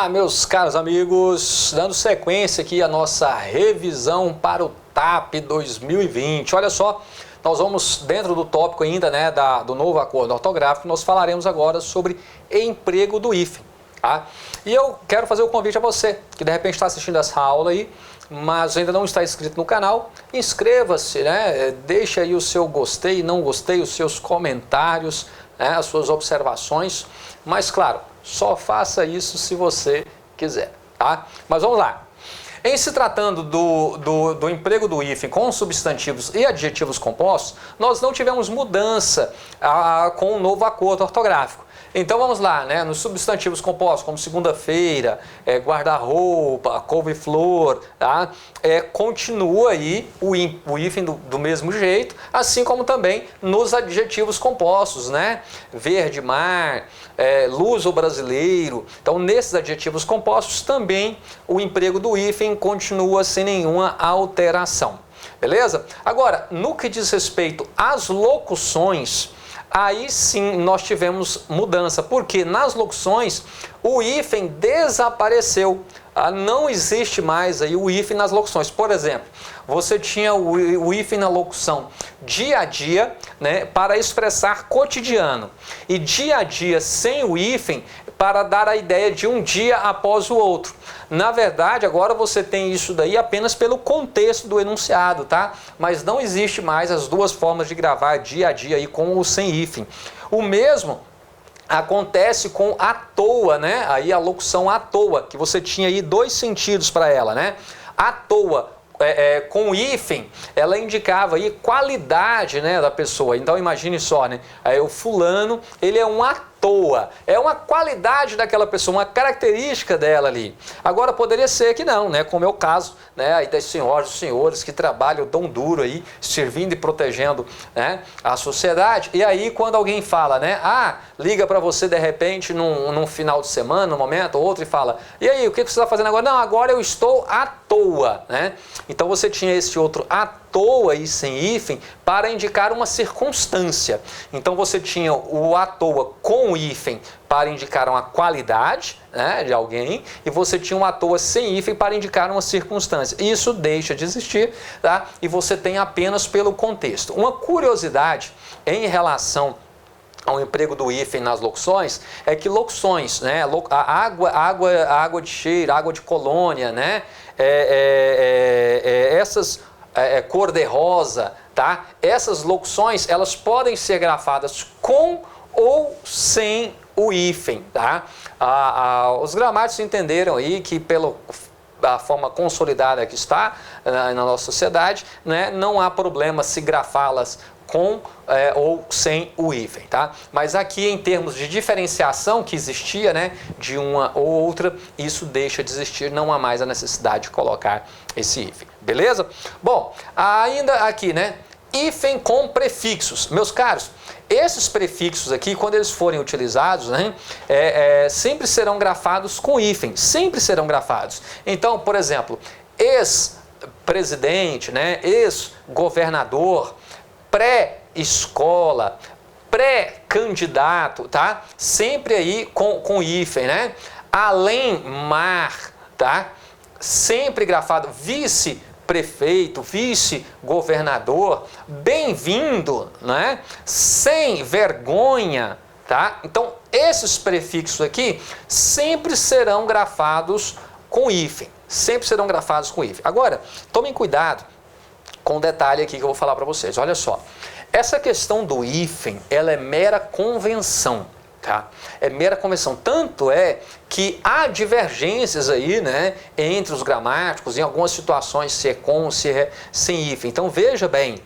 Olá, meus caros amigos, dando sequência aqui a nossa revisão para o TAP 2020. Olha só, nós vamos dentro do tópico ainda, né, do novo acordo ortográfico, nós falaremos agora sobre emprego do hífen, tá? E eu quero fazer o convite a você, que de repente está assistindo essa aula aí, mas ainda não está inscrito no canal, inscreva-se, né? Deixa aí o seu gostei, não gostei, os seus comentários, né? As suas observações, mas claro, só faça isso se você quiser, tá? Mas vamos lá. Em se tratando do emprego do hífen com substantivos e adjetivos compostos, nós não tivemos mudança com o novo acordo ortográfico. Então vamos lá, né? Nos substantivos compostos, como segunda-feira, guarda-roupa, couve-flor, tá? Continua aí o hífen do mesmo jeito, assim como também nos adjetivos compostos, né? Verde mar, luso-brasileiro. Então nesses adjetivos compostos também o emprego do hífen continua sem nenhuma alteração. Beleza? Agora, no que diz respeito às locuções, aí sim nós tivemos mudança, porque nas locuções o hífen desapareceu, não existe mais aí o hífen nas locuções. Por exemplo, você tinha o hífen na locução dia a dia, né, para expressar cotidiano, e dia a dia sem o hífen para dar a ideia de um dia após o outro. Na verdade, agora você tem isso daí apenas pelo contexto do enunciado, tá? Mas não existe mais as duas formas de gravar dia a dia aí com ou sem hífen. O mesmo acontece com à toa, né? Aí a locução à toa, que você tinha aí dois sentidos para ela, né? À toa, com hífen, ela indicava aí qualidade, né, da pessoa. Então imagine só, né? O fulano, ele é um à toa, é uma qualidade daquela pessoa, uma característica dela ali. Agora poderia ser que não, né? Como é o caso, né, aí das senhoras e senhores que trabalham tão duro aí, servindo e protegendo, né, a sociedade. E aí quando alguém fala, né, liga para você de repente num final de semana, num momento, outro, e fala, e aí, o que você está fazendo agora? Não, agora eu estou à toa, né? Então você tinha esse outro à toa e sem hífen para indicar uma circunstância. Então você tinha o à toa com hífen para indicar uma qualidade, né, de alguém, e você tinha um à toa sem hífen para indicar uma circunstância. Isso deixa de existir, tá? E você tem apenas pelo contexto. Uma curiosidade em relação ao emprego do hífen nas locuções é que locuções, né, a água de cheiro, água de colônia, né, essas cor-de-rosa, tá? Essas locuções, elas podem ser grafadas com ou sem o hífen, tá? Os gramáticos entenderam aí que da forma consolidada que está na nossa sociedade, né, não há problema se grafá-las com ou sem o hífen, tá? Mas aqui em termos de diferenciação que existia, né, de uma ou outra, isso deixa de existir, não há mais a necessidade de colocar esse hífen, beleza? Bom, ainda aqui, né, hífen com prefixos. Meus caros, esses prefixos aqui, quando eles forem utilizados, né, sempre serão grafados com hífen, sempre serão grafados. Então, por exemplo, ex-presidente, né, ex-governador, pré-escola, pré-candidato, tá? Sempre aí com hífen, né? Além mar, tá? Sempre grafado. Vice-prefeito, vice-governador, bem-vindo, né? Sem vergonha, tá? Então, esses prefixos aqui sempre serão grafados com hífen. Sempre serão grafados com hífen. Agora, tomem cuidado com um detalhe aqui que eu vou falar para vocês. Olha só, essa questão do hífen, ela é mera convenção, tá? É mera convenção. Tanto é que há divergências aí, né, entre os gramáticos, em algumas situações, se é com, se é sem hífen. Então veja bem,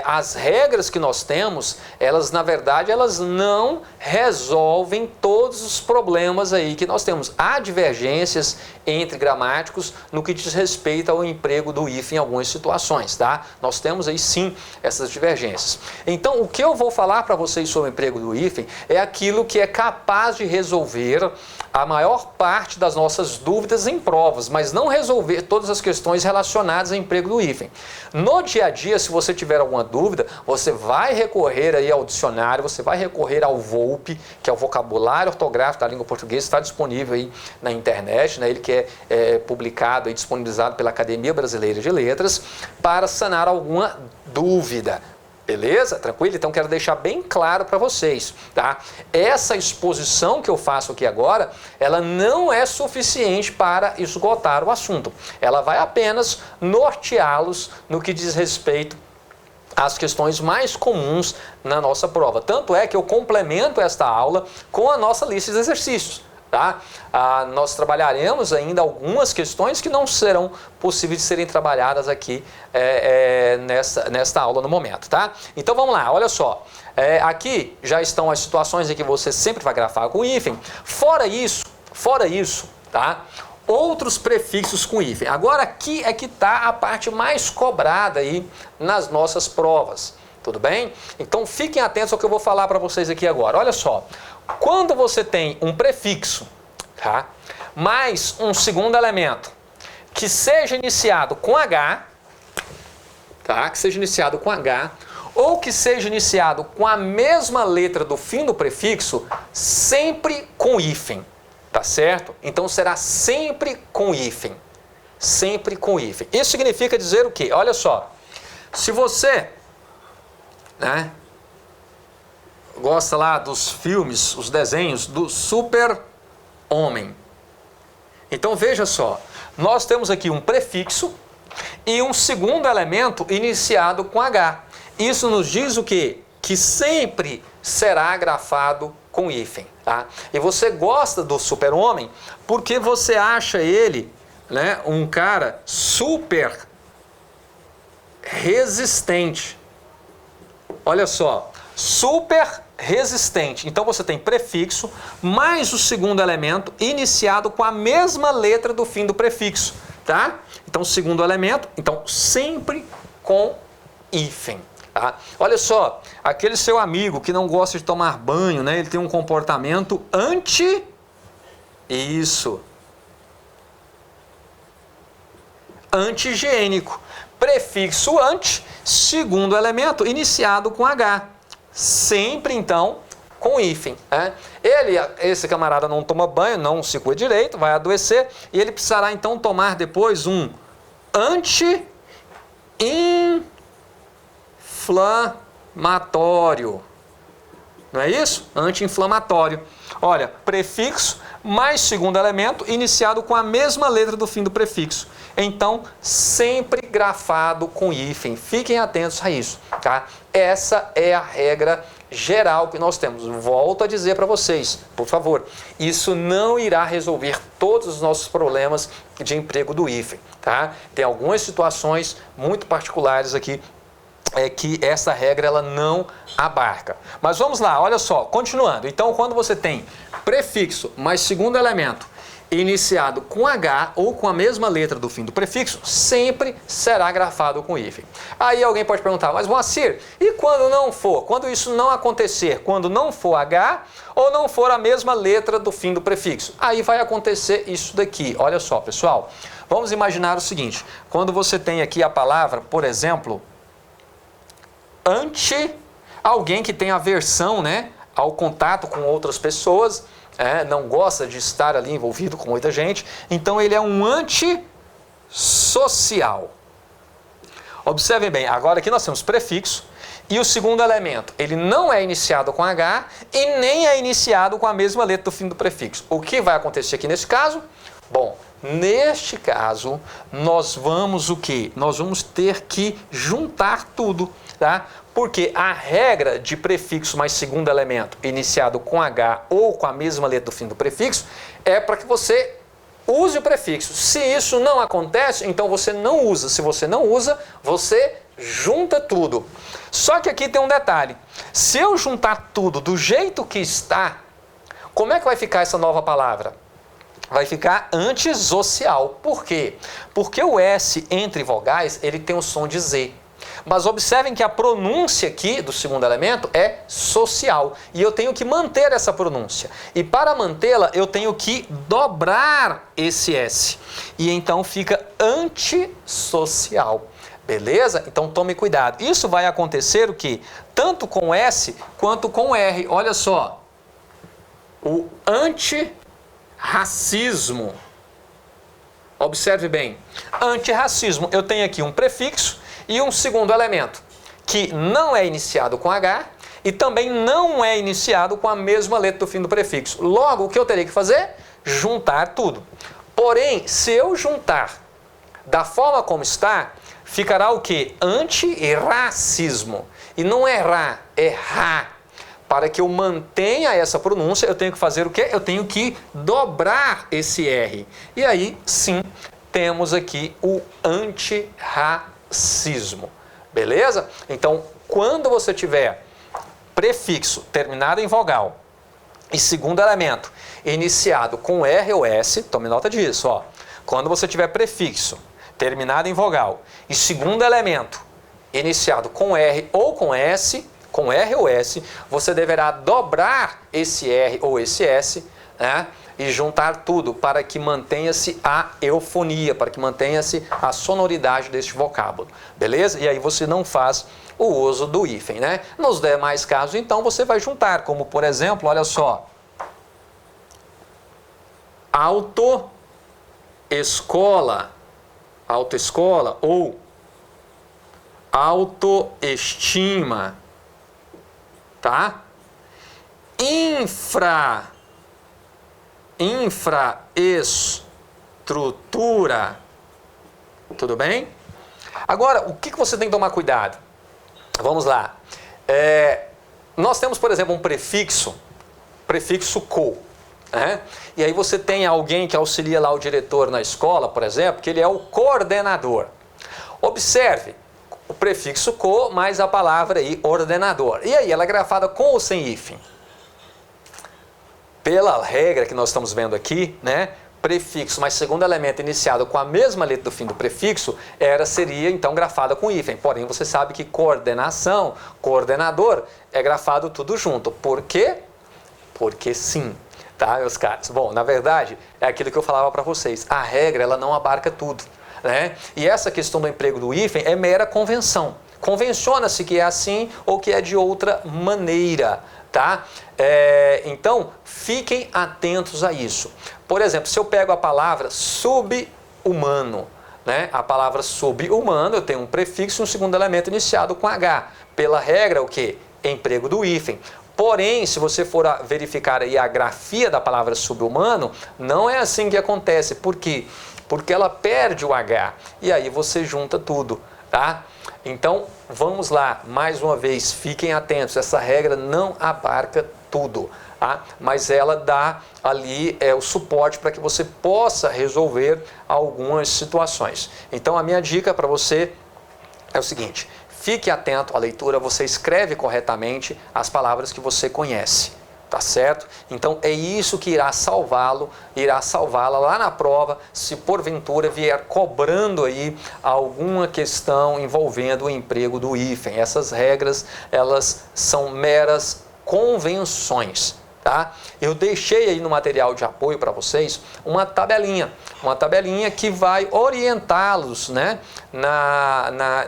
as regras que nós temos, elas na verdade, elas não resolvem todos os problemas aí que nós temos. Há divergências entre gramáticos no que diz respeito ao emprego do hífen em algumas situações, tá? Nós temos aí sim essas divergências. Então, o que eu vou falar para vocês sobre o emprego do hífen é aquilo que é capaz de resolver a maior parte das nossas dúvidas em provas, mas não resolver todas as questões relacionadas ao emprego do hífen. No dia a dia, se você tiver alguma dúvida, você vai recorrer aí ao dicionário, você vai recorrer ao VOLP, que é o Vocabulário Ortográfico da Língua Portuguesa, está disponível aí na internet, né? Ele que é publicado e disponibilizado pela Academia Brasileira de Letras, para sanar alguma dúvida. Beleza? Tranquilo? Então quero deixar bem claro para vocês, tá? Essa exposição que eu faço aqui agora, ela não é suficiente para esgotar o assunto. Ela vai apenas norteá-los no que diz respeito às questões mais comuns na nossa prova. Tanto é que eu complemento esta aula com a nossa lista de exercícios. Tá? Nós trabalharemos ainda algumas questões que não serão possíveis de serem trabalhadas aqui nesta aula no momento. Tá? Então vamos lá, olha só. Aqui já estão as situações em que você sempre vai grafar com hífen. Fora isso, tá? Outros prefixos com hífen. Agora aqui é que está a parte mais cobrada aí nas nossas provas. Tudo bem? Então fiquem atentos ao que eu vou falar para vocês aqui agora. Olha só. Quando você tem um prefixo, tá? Mais um segundo elemento que seja iniciado com H, tá? Que seja iniciado com H, ou que seja iniciado com a mesma letra do fim do prefixo, sempre com hífen, tá certo? Então será sempre com hífen, sempre com hífen. Isso significa dizer o quê? Olha só, se você, né, gosta lá dos filmes, os desenhos do Super-Homem. Então veja só, nós temos aqui um prefixo e um segundo elemento iniciado com H. Isso nos diz o quê? Que sempre será grafado com hífen. Tá? E você gosta do Super-Homem porque você acha ele, né, um cara super resistente. Olha só, super resistente. Então você tem prefixo mais o segundo elemento iniciado com a mesma letra do fim do prefixo, tá? Então segundo elemento, então sempre com hífen, tá? Olha só, aquele seu amigo que não gosta de tomar banho, né? Ele tem um comportamento anti-higiênico. Prefixo anti, segundo elemento iniciado com H. Sempre, então, com hífen. Né? Esse camarada não toma banho, não se cuida direito, vai adoecer, e ele precisará, então, tomar depois um anti-inflamatório. Não é isso? Anti-inflamatório. Olha, prefixo mais segundo elemento iniciado com a mesma letra do fim do prefixo. Então, sempre grafado com hífen. Fiquem atentos a isso, tá? Essa é a regra geral que nós temos. Volto a dizer para vocês, por favor, isso não irá resolver todos os nossos problemas de emprego do hífen, tá? Tem algumas situações muito particulares aqui que essa regra ela não abarca. Mas vamos lá, olha só, continuando. Então, quando você tem prefixo mais segundo elemento iniciado com H ou com a mesma letra do fim do prefixo, sempre será grafado com hífen. Aí alguém pode perguntar, mas Moacir, e quando não for? Quando isso não acontecer? Quando não for H ou não for a mesma letra do fim do prefixo? Aí vai acontecer isso daqui. Olha só, pessoal. Vamos imaginar o seguinte. Quando você tem aqui a palavra, por exemplo, alguém que tem aversão, né, ao contato com outras pessoas, não gosta de estar ali envolvido com muita gente, então ele é um antissocial. Observem bem, agora aqui nós temos prefixo e o segundo elemento, ele não é iniciado com H e nem é iniciado com a mesma letra do fim do prefixo. O que vai acontecer aqui nesse caso? Bom, neste caso, nós vamos o quê? Nós vamos ter que juntar tudo, tá? Porque a regra de prefixo mais segundo elemento iniciado com H ou com a mesma letra do fim do prefixo é para que você use o prefixo. Se isso não acontece, então você não usa. Se você não usa, você junta tudo. Só que aqui tem um detalhe. Se eu juntar tudo do jeito que está, como é que vai ficar essa nova palavra? Vai ficar antissocial. Por quê? Porque o S entre vogais, ele tem o som de Z. Mas observem que a pronúncia aqui do segundo elemento é social. E eu tenho que manter essa pronúncia. E para mantê-la, eu tenho que dobrar esse S. E então fica antissocial. Beleza? Então tome cuidado. Isso vai acontecer o quê? Tanto com S quanto com R. Olha só. O antirracismo. Observe bem. Antirracismo. Eu tenho aqui um prefixo e um segundo elemento, que não é iniciado com H e também não é iniciado com a mesma letra do fim do prefixo. Logo, o que eu terei que fazer? Juntar tudo. Porém, se eu juntar da forma como está, ficará o quê? Antirracismo. E não é ra, é ra. Para que eu mantenha essa pronúncia, eu tenho que fazer o quê? Eu tenho que dobrar esse R. E aí, sim, temos aqui o antirracismo. Beleza? Então, quando você tiver prefixo terminado em vogal e segundo elemento iniciado com R ou S, tome nota disso, ó. Quando você tiver prefixo terminado em vogal e segundo elemento iniciado com R ou com S, com R ou S, você deverá dobrar esse R ou esse S, né, e juntar tudo para que mantenha-se a eufonia, para que mantenha-se a sonoridade deste vocábulo, beleza? E aí você não faz o uso do hífen, né? Nos demais casos, então, você vai juntar, como por exemplo, olha só, autoescola ou autoestima, tá? Infraestrutura. Tudo bem? Agora, o que você tem que tomar cuidado? Vamos lá. Nós temos, por exemplo, um prefixo co, né? E aí você tem alguém que auxilia lá o diretor na escola, por exemplo, que ele é o coordenador. Observe, o prefixo co mais a palavra aí, ordenador. E aí, ela é grafada com ou sem hífen? Pela regra que nós estamos vendo aqui, né? Prefixo mais segundo elemento iniciado com a mesma letra do fim do prefixo, seria então grafada com hífen. Porém, você sabe que coordenação, coordenador, é grafado tudo junto. Por quê? Porque sim, tá, meus caros? Bom, na verdade, é aquilo que eu falava para vocês. A regra, ela não abarca tudo, né? E essa questão do emprego do hífen é mera convenção. Convenciona-se que é assim ou que é de outra maneira, tá? Então, fiquem atentos a isso. Por exemplo, se eu pego a palavra sub-humano, né? A palavra sub-humano, eu tenho um prefixo e um segundo elemento iniciado com H. Pela regra, o quê? Emprego do hífen. Porém, se você for verificar aí a grafia da palavra sub-humano, não é assim que acontece. Por quê? Porque ela perde o H. E aí você junta tudo, tá? Então, vamos lá, mais uma vez, fiquem atentos, essa regra não abarca tudo, tá? Mas ela dá ali o suporte para que você possa resolver algumas situações. Então, a minha dica para você é o seguinte, fique atento à leitura, você escreve corretamente as palavras que você conhece. Tá certo? Então é isso que irá salvá-la lá na prova, se porventura vier cobrando aí alguma questão envolvendo o emprego do hífen. Essas regras, elas são meras convenções, tá? Eu deixei aí no material de apoio para vocês uma tabelinha que vai orientá-los, né,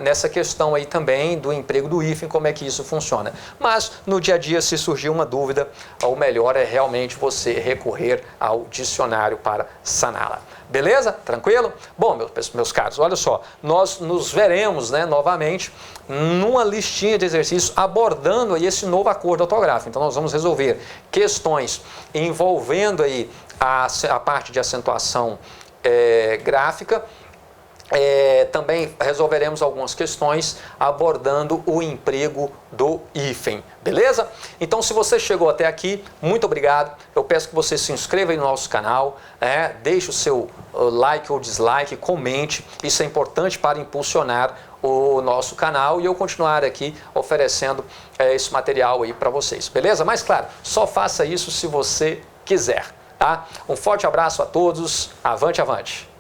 nessa questão aí também do emprego do hífen, como é que isso funciona. Mas no dia a dia, se surgir uma dúvida, o melhor é realmente você recorrer ao dicionário para saná-la. Beleza? Tranquilo? Bom, meus caros, olha só, nós nos veremos, né, novamente numa listinha de exercícios abordando aí esse novo acordo ortográfico. Então nós vamos resolver questões envolvendo aí a parte de acentuação gráfica. Também resolveremos algumas questões abordando o emprego do hífen, beleza? Então, se você chegou até aqui, muito obrigado. Eu peço que você se inscreva aí no nosso canal, deixe o seu like ou dislike, comente. Isso é importante para impulsionar o nosso canal e eu continuar aqui oferecendo esse material aí para vocês, beleza? Mas claro, só faça isso se você quiser, tá? Um forte abraço a todos, avante, avante!